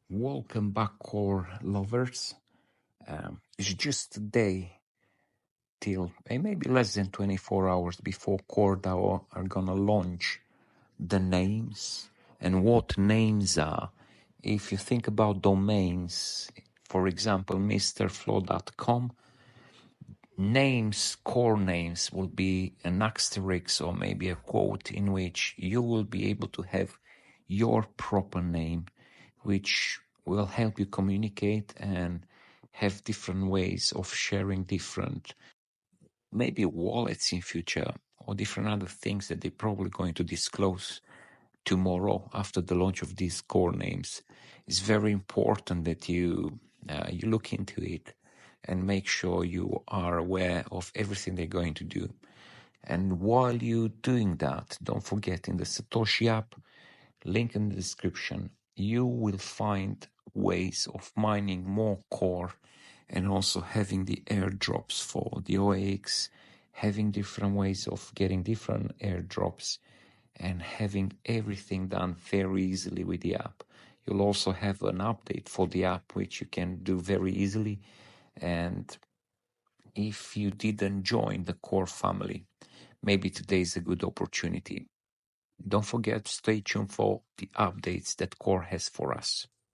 Welcome back, core lovers. It's just a day till maybe less than 24 hours before Coredao are gonna launch the names and what names are. If you think about domains, for example, mrflow.com, names, core names will be an asterisk or maybe a quote in which you will be able to have your proper name, which will help you communicate and have different ways of sharing different maybe wallets in future or different other things that they're probably going to disclose tomorrow after the launch of these core names. It's very important that you look into it and make sure you are aware of everything they're going to do. And while you're doing that, don't forget in the Satoshi app, link in the description, you will find ways of mining more core and also having the airdrops for the OAX, having different ways of getting different airdrops and having everything done very easily with the app. You'll also have an update for the app, which you can do very easily. And if you didn't join the core family, maybe today is a good opportunity. Don't forget to stay tuned for the updates that core has for us.